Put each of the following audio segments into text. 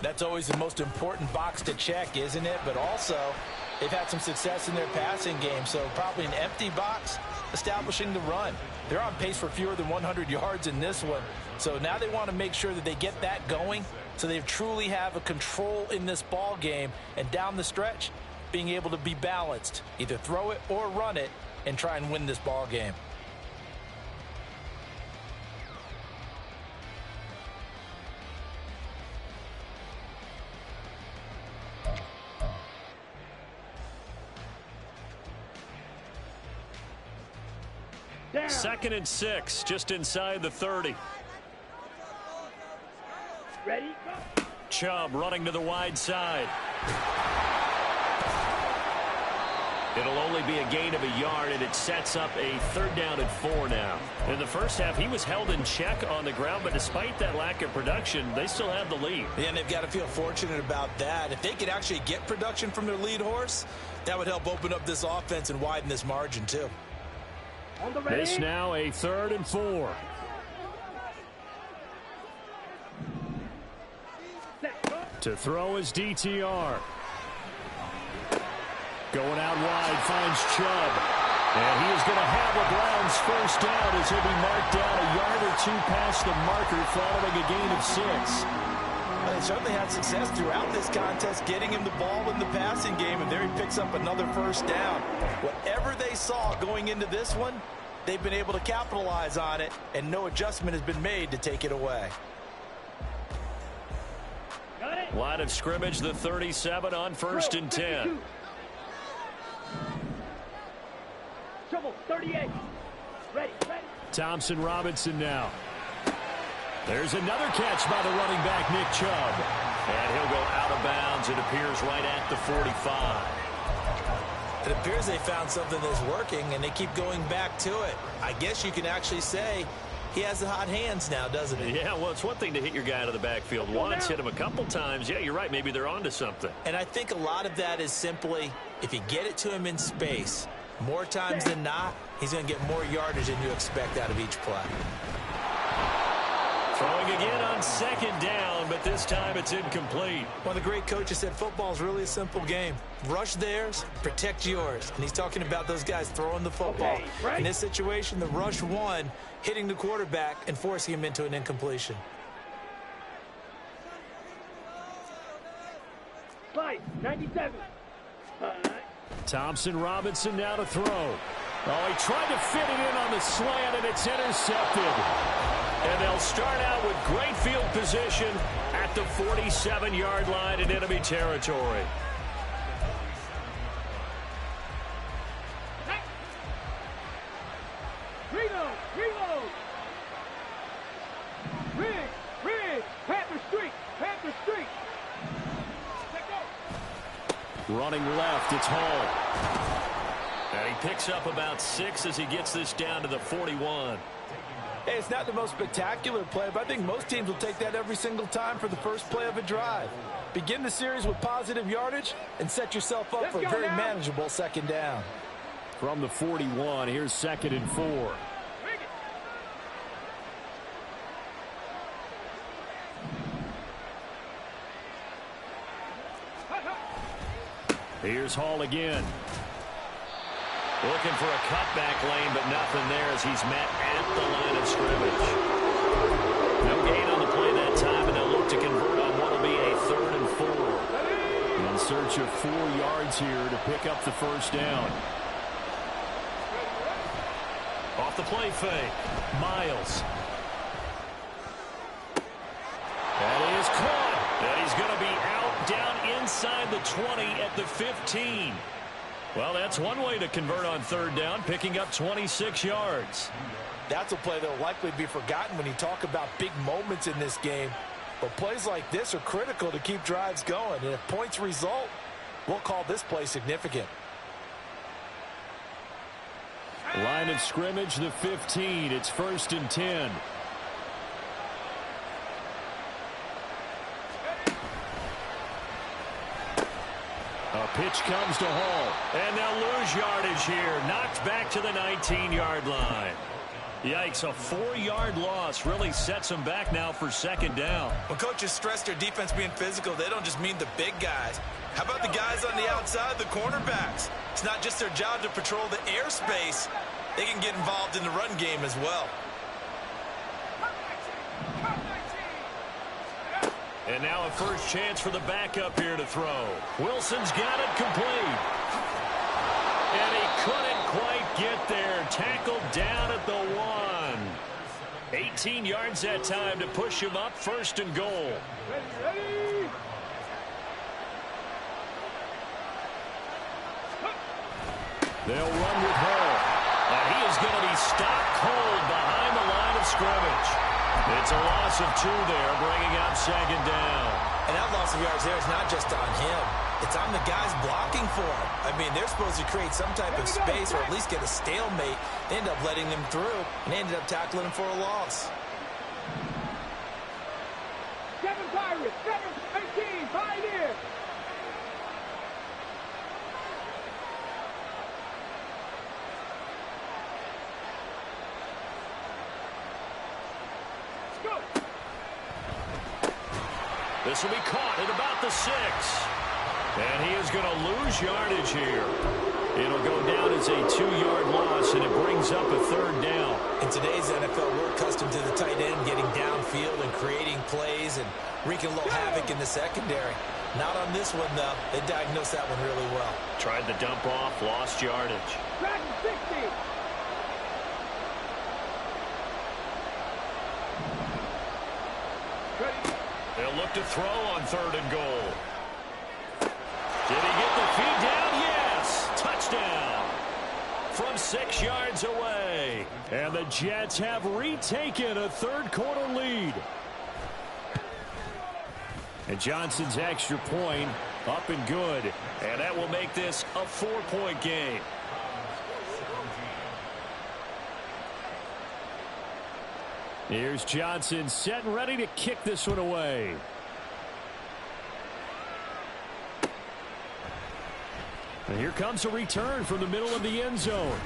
That's always the most important box to check, isn't it? But also, they've had some success in their passing game, so probably an empty box establishing the run. They're on pace for fewer than 100 yards in this one, so now they want to make sure that they get that going so they truly have a control in this ball game, and down the stretch, being able to be balanced, either throw it or run it, and try and win this ball game. Second and 6, just inside the 30. Ready? Go. Chubb running to the wide side. It'll only be a gain of a yard, and it sets up a 3rd down and 4 now. In the first half, he was held in check on the ground, but despite that lack of production, they still have the lead. Yeah, and they've got to feel fortunate about that. If they could actually get production from their lead horse, that would help open up this offense and widen this margin too. This now a 3rd and 4. To throw is DTR. Going out wide, finds Chubb. And he is going to have the Browns first down as he'll be marked down a yard or 2 past the marker following a gain of 6. Well, they certainly had success throughout this contest getting him the ball in the passing game, and there he picks up another first down. Whatever they saw going into this one, they've been able to capitalize on it, and no adjustment has been made to take it away. Line of scrimmage, the 37 on 1st and 10. Trouble, 38. Ready. Thompson Robinson now. There's another catch by the running back, Nick Chubb. And he'll go out of bounds, it appears, right at the 45. It appears they found something that's working, and they keep going back to it. I guess you can actually say he has the hot hands now, doesn't he? Yeah, well, it's one thing to hit your guy out of the backfield once, hit him a couple times. Yeah, you're right. Maybe they're onto something. And I think a lot of that is simply, if you get it to him in space, more times than not, he's going to get more yardage than you expect out of each play. Throwing again on 2nd down, but this time it's incomplete. One of the great coaches said football is really a simple game. Rush theirs, protect yours. And he's talking about those guys throwing the football. Okay, right. In this situation, the rush won, hitting the quarterback and forcing him into an incompletion. Slide, 97. Thompson Robinson now to throw. Oh, he tried to fit it in on the slant, and it's intercepted. And they'll start out with great field position at the 47-yard line in enemy territory. Reload. Rig, Panther Street. Let go. Running left, it's Hall. And he picks up about 6 as he gets this down to the 41. Hey, it's not the most spectacular play, but I think most teams will take that every single time for the first play of a drive. Begin the series with positive yardage and set yourself up for a very manageable 2nd down. From the 41, here's 2nd and 4. Here's Hall again. Looking for a cutback lane, but nothing there as he's met at the line of scrimmage. No gain on the play that time, and they'll look to convert on what will be a 3rd and 4. In search of 4 yards here to pick up the first down. Off the play fake, Miles. That is caught. And he's going to be out down inside the 20 at the 15. Well, that's one way to convert on 3rd down, picking up 26 yards. That's a play that will likely be forgotten when you talk about big moments in this game. But plays like this are critical to keep drives going. And if points result, we'll call this play significant. Line of scrimmage, the 15. It's 1st and 10. A pitch comes to Hall, and they'll lose yardage here. Knocked back to the 19-yard line. Yikes, a 4-yard loss really sets them back now for second down. When coaches stress their defense being physical, they don't just mean the big guys. How about the guys on the outside, the cornerbacks? It's not just their job to patrol the airspace. They can get involved in the run game as well. And now a first chance for the backup here to throw. Wilson's got it complete. And he couldn't quite get there. Tackled down at the 1. 18 yards that time to push him up, 1st and goal. Ready. They'll run with Hall. And he is going to be stopped cold behind the line of scrimmage. It's a loss of 2 there, bringing up second down. And that loss of yards there is not just on him. It's on the guys blocking for him. I mean, they're supposed to create some type of space or at least get a stalemate. They end up letting them through, and they ended up tackling him for a loss. 7 Pirates, 7-18, 5 here. Go. This will be caught at about the 6. And he is going to lose yardage here. It'll go down as a 2-yard loss, and it brings up a 3rd down. In today's NFL, we're accustomed to the tight end getting downfield and creating plays and wreaking a little havoc in the secondary. Not on this one, though. They diagnosed that one really well. Tried the dump off, lost yardage. Back to 60. Ready. They'll look to throw on 3rd and goal. Did he get the feed down? Yes! Touchdown! From 6 yards away. And the Jets have retaken a 3rd quarter lead. And Johnson's extra point up and good. And that will make this a 4-point game. Here's Johnson set and ready to kick this one away. And here comes a return from the middle of the end zone.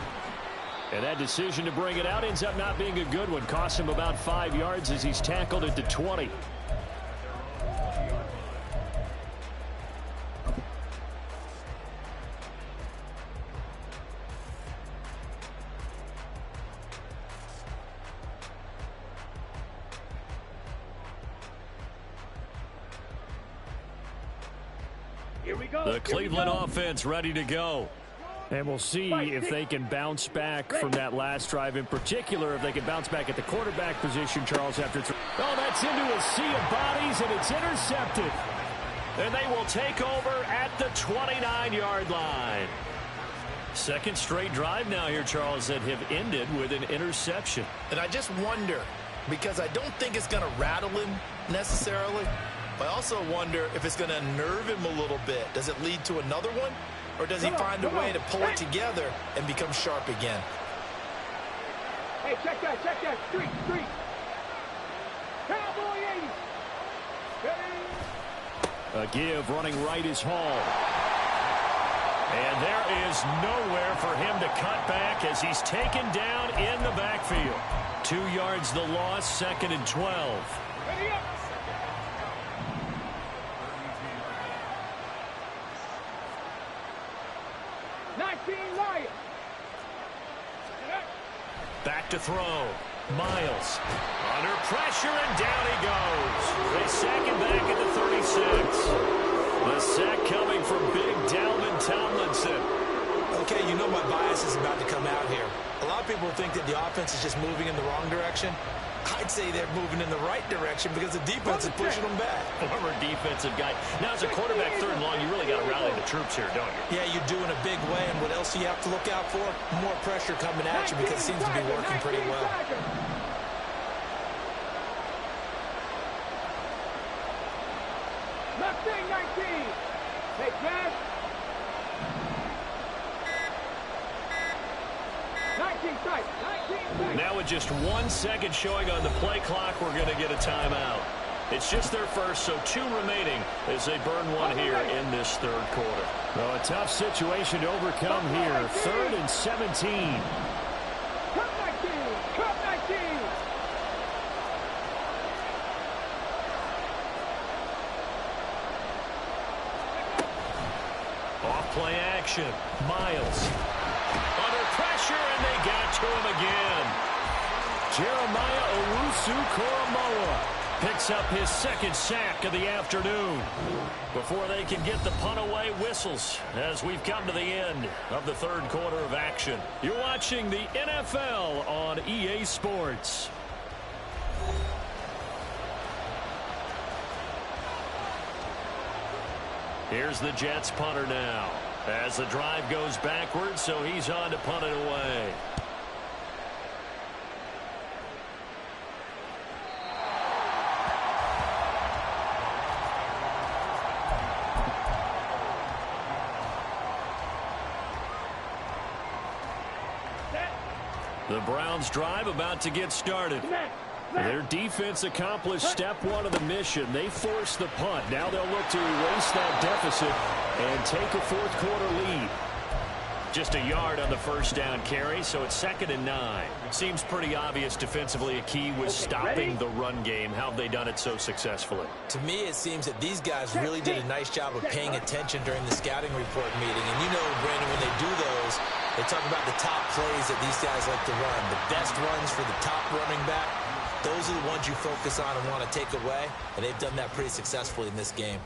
And that decision to bring it out ends up not being a good one. Costs him about 5 yards as he's tackled at the 20. Here we go. The Cleveland offense ready to go. And we'll see if they can bounce back from that last drive. In particular, if they can bounce back at the quarterback position, Charles, after oh, that's into a sea of bodies, and it's intercepted. And they will take over at the 29-yard line. Second straight drive now here, Charles, that have ended with an interception. And I just wonder, because I don't think it's going to rattle him necessarily. I also wonder if it's going to unnerve him a little bit. Does it lead to another one? Or does he find a way to pull it together and become sharp again? Hey, check that. Street. Cowboy 80. A give running right is Hall. And there is nowhere for him to cut back as he's taken down in the backfield. 2 yards the loss, 2nd and 12. Ready up. Back to throw. Miles under pressure, and down he goes. They sack him back at the 36. The sack coming from big Dalvin Tomlinson. Okay, you know my bias is about to come out here. A lot of people think that the offense is just moving in the wrong direction. I'd say they're moving in the right direction because the defense is pushing them back. Former defensive guy. Now, as a quarterback, 3rd and long, you really got to rally the troops here, don't you? Yeah, you do in a big way. And what else do you have to look out for? More pressure coming at you because it seems to be working pretty well. Mustang 19. Hey, Chad. 19 sight. Now with just 1 second showing on the play clock, we're going to get a timeout. It's just their first, so 2 remaining as they burn one here in this 3rd quarter. Well, a tough situation to overcome here. 3rd and 17. Cut 19. Off play action. Miles. Under pressure, and they got to him again. Jeremiah Owusu-Koramoah picks up his second sack of the afternoon. Before they can get the punt away, whistles as we've come to the end of the third quarter of action. You're watching the NFL on EA Sports. Here's the Jets punter now as the drive goes backwards, so he's on to punt it away. The Browns drive about to get started. Their defense accomplished step one of the mission. They forced the punt. Now they'll look to erase that deficit and take a fourth quarter lead. Just a yard on the first down carry, so it's 2nd and 9. Seems pretty obvious defensively a key was stopping the run game. How have they done it so successfully? To me, it seems that these guys really did a nice job of paying attention during the scouting report meeting. And you know, Brandon, when they do those, they talk about the top plays that these guys like to run. The best runs for the top running back. Those are the ones you focus on and want to take away, and they've done that pretty successfully in this game.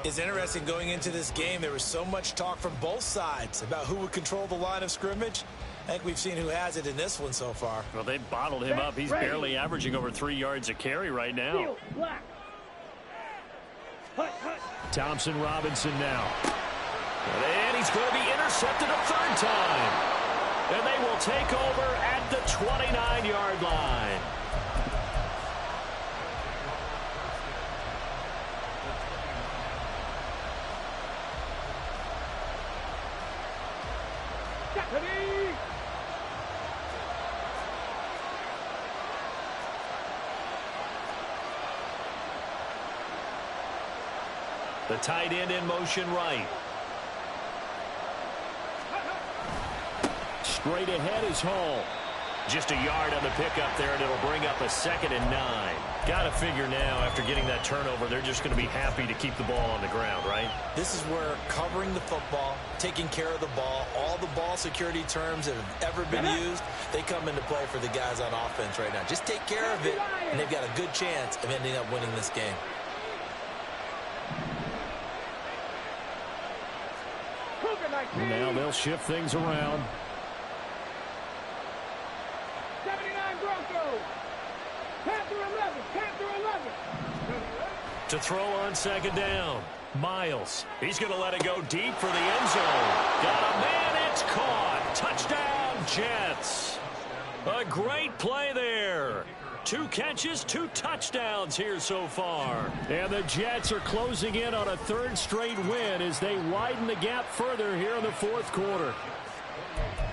It's interesting going into this game. There was so much talk from both sides about who would control the line of scrimmage. I think we've seen who has it in this one so far. Well, they bottled him up. He's barely averaging over 3 yards a carry right now. Thompson Robinson now. And he's going to be intercepted a third time. And they will take over at the 29-yard line. The tight end in motion right. Straight ahead is Hall. Just a yard on the pickup there, and it'll bring up a 2nd and 9. Got to figure now, after getting that turnover, they're just going to be happy to keep the ball on the ground, right? This is where covering the football, taking care of the ball, all the ball security terms that have ever been used, they come into play for the guys on offense right now. Just take care of it, and they've got a good chance of ending up winning this game. Now they'll shift things around. 79 Broncos. Panther 11. Panther 11. To throw on 2nd down. Miles. He's going to let it go deep for the end zone. Got a man. It's caught. Touchdown, Jets. A great play there. 2 catches, 2 touchdowns here so far. And the Jets are closing in on a 3rd straight win as they widen the gap further here in the 4th quarter.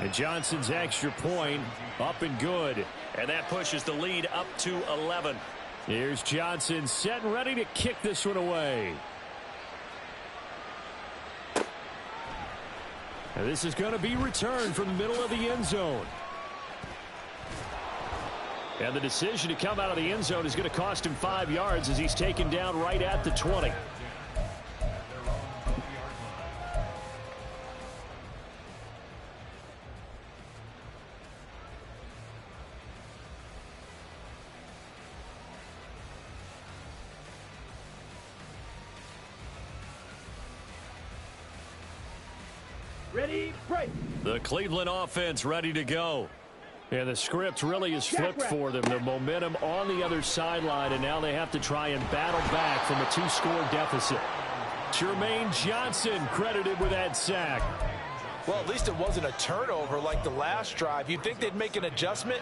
And Johnson's extra point up and good. And that pushes the lead up to 11. Here's Johnson set and ready to kick this one away. And this is going to be returned from the middle of the end zone. And the decision to come out of the end zone is going to cost him 5 yards as he's taken down right at the 20. Ready, break. The Cleveland offense ready to go. And the script really is flipped for them. The momentum on the other sideline, and now they have to try and battle back from a 2-score deficit. Jermaine Johnson credited with that sack. Well, at least it wasn't a turnover like the last drive. You'd think they'd make an adjustment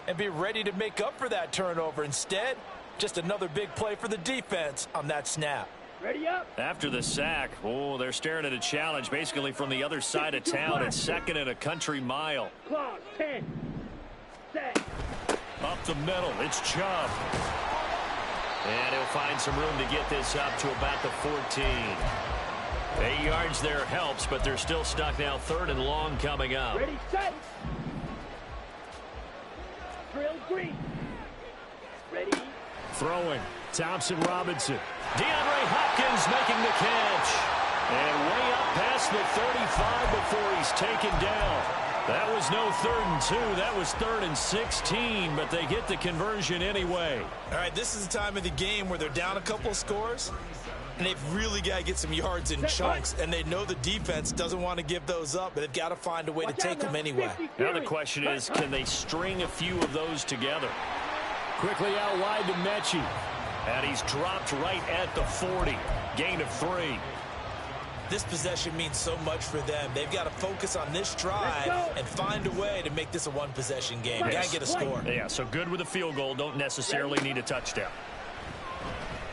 and be ready to make up for that turnover. Instead, just another big play for the defense on that snap. Ready up. After the sack, they're staring at a challenge basically from the other side of town at 2nd and a country mile. Clock 10. Up the middle, it's Chubb. And he'll find some room to get this up to about the 14. 8 yards there helps, but they're still stuck now. 3rd and long coming up. Ready, set. Drill green. Ready. Throwing. Thompson Robinson. DeAndre Hopkins making the catch. And way up past the 35 before he's taken down. That was no 3rd and 2. That was 3rd and 16, but they get the conversion anyway. All right, this is the time of the game where they're down a couple of scores, and they've really got to get some yards in chunks, and they know the defense doesn't want to give those up, but they've got to find a way to take them anyway. Now the question is, can they string a few of those together? Quickly out wide to Mechie, and he's dropped right at the 40. Gain of 3. This possession means so much for them. They've got to focus on this drive and find a way to make this a one-possession game. Got to get a score. Yeah, so good with a field goal. Don't necessarily need a touchdown.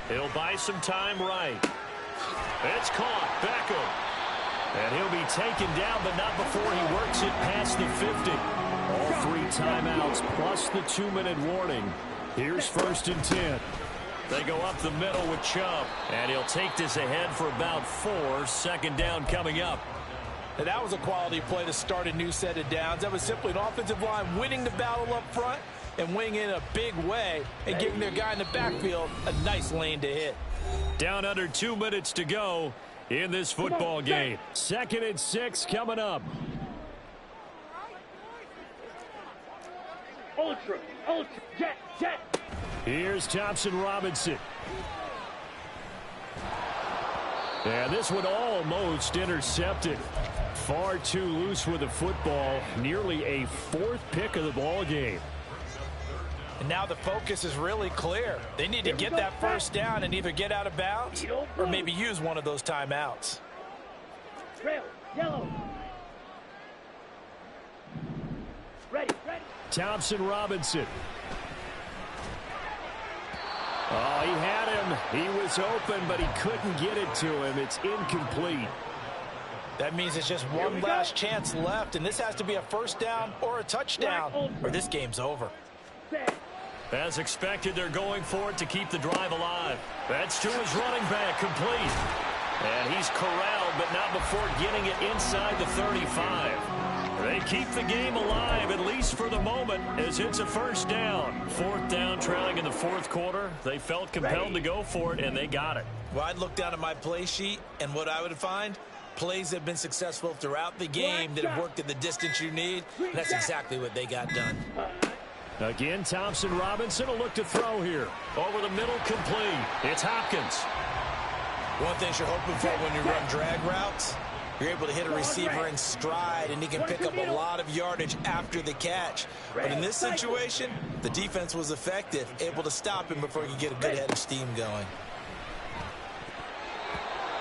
He'll buy some time right. It's caught. Beckham. And he'll be taken down, but not before he works it past the 50. All 3 timeouts plus the 2-minute warning. Here's 1st and 10. They go up the middle with Chubb, and he'll take this ahead for about 4. 2nd down coming up. And that was a quality play to start a new set of downs. That was simply an offensive line winning the battle up front and winning in a big way and giving their guy in the backfield a nice lane to hit. Down under 2 minutes to go in this football game. 2nd and 6 coming up. Ultra, jet, jet. Here's Thompson Robinson. And this one almost intercepted. Far too loose with the football. Nearly a 4th pick of the ball game. And now the focus is really clear. They need to get that 1st down and either get out of bounds or maybe use one of those timeouts. Red, yellow. Ready. Thompson Robinson. Oh, he had him. He was open, but he couldn't get it to him. It's incomplete. That means it's just one last chance left, and this has to be a 1st down or a touchdown, or this game's over. As expected, they're going for it to keep the drive alive. That's to his running back, complete. And he's corralled, but not before getting it inside the 35. They keep the game alive, at least for the moment, as it's a 1st down. 4th down, trailing in the 4th quarter. They felt compelled to go for it, and they got it. Well, I'd look down at my play sheet, and what I would find, plays have been successful throughout the game that have worked at the distance you need, and that's exactly what they got done. Again, Thompson Robinson will look to throw here. Over the middle, complete. It's Hopkins. One thing you're hoping for when you run drag routes, you're able to hit a receiver in stride, and he can pick up a lot of yardage after the catch. But in this situation, the defense was effective, able to stop him before he could get a good head of steam going.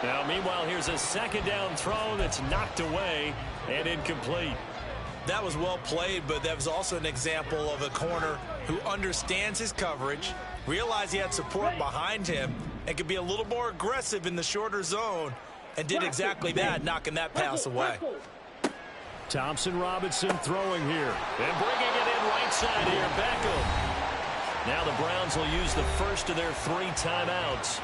Now, meanwhile, here's a 2nd down throw that's knocked away and incomplete. That was well played, but that was also an example of a corner who understands his coverage, realized he had support behind him, and could be a little more aggressive in the shorter zone, and did exactly that, knocking that pass away. Thompson Robinson throwing here. And bringing it in right side here, Beckham. Now the Browns will use the 1st of their 3 timeouts,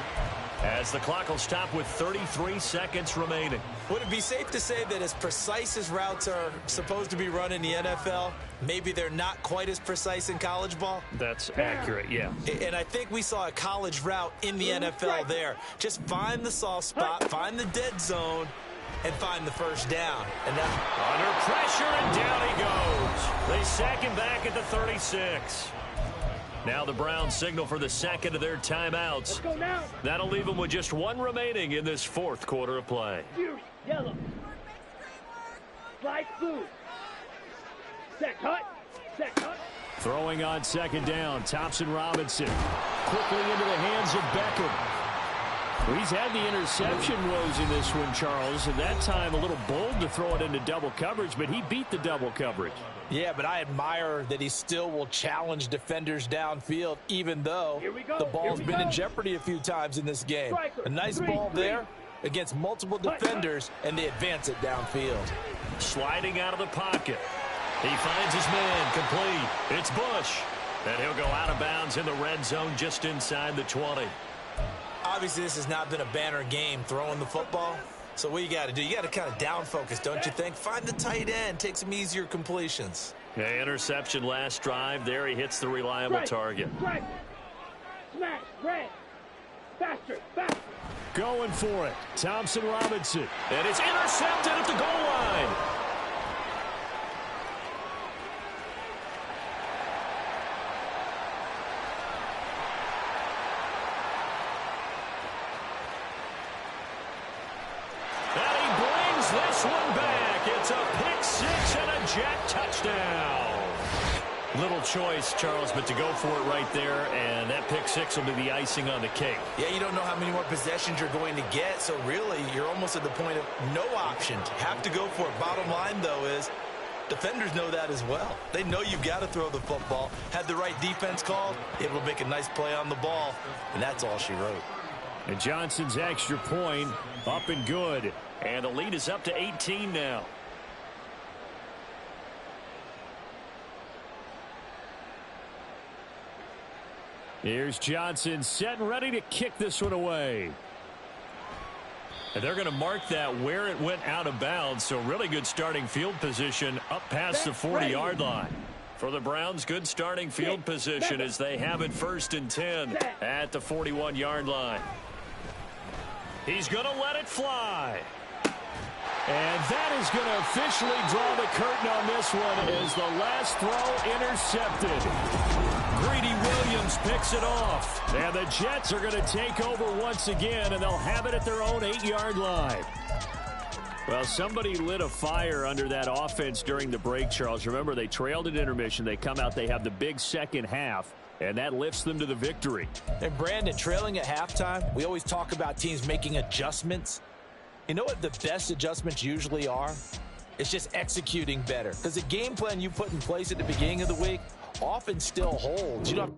as the clock will stop with 33 seconds remaining. Would it be safe to say that as precise as routes are supposed to be run in the NFL, maybe they're not quite as precise in college ball? That's accurate, yeah. And I think we saw a college route in the NFL there. Just find the soft spot, find the dead zone, and find the 1st down. And now under pressure, and down he goes. They sack him back at the 36. Now the Browns signal for the 2nd of their timeouts. That'll leave them with just 1 remaining in this 4th quarter of play. Yellow. Slide blue. Set cut. Throwing on 2nd down, Thompson Robinson. Quickly into the hands of Beckham. Well, he's had the interception woes in this one, Charles, and that time a little bold to throw it into double coverage, but he beat the double coverage. Yeah, but I admire that he still will challenge defenders downfield, even though the ball's been in jeopardy a few times in this game. A nice ball there against multiple defenders, and they advance it downfield. Sliding out of the pocket. He finds his man, complete. It's Bush. And he'll go out of bounds in the red zone just inside the 20. Obviously, this has not been a banner game throwing the football. So what you got to do, you got to kind of down focus, don't you think? Find the tight end, take some easier completions. Yeah, interception last drive. There he hits the reliable target. Smash, red. Faster, faster. Going for it. Thompson Robinson. And it's intercepted at the goal line. And he brings this one back. It's a pick six and a Jet touchdown. Little choice, Charles, but to go for it right there, and that pick six will be the icing on the cake. Yeah, you don't know how many more possessions you're going to get, so really you're almost at the point of no options. Have to go for it. Bottom line, though, is defenders know that as well. They know you've got to throw the football. Had the right defense called, able to make a nice play on the ball, and that's all she wrote. And Johnson's extra point up and good. And the lead is up to 18 now. Here's Johnson set and ready to kick this one away. And they're going to mark that where it went out of bounds. So really good starting field position up past the 40-yard line. For the Browns, good starting field position as they have it 1st and 10 at the 41-yard line. He's going to let it fly. And that is going to officially draw the curtain on this one as the last throw intercepted. Greedy Williams picks it off. And the Jets are going to take over once again, and they'll have it at their own 8-yard line. Well, somebody lit a fire under that offense during the break, Charles. Remember, they trailed at intermission. They come out, they have the big second half, and that lifts them to the victory. And Brandon, trailing at halftime, we always talk about teams making adjustments. You know what the best adjustments usually are? It's just executing better. Because the game plan you put in place at the beginning of the week often still holds. You don't have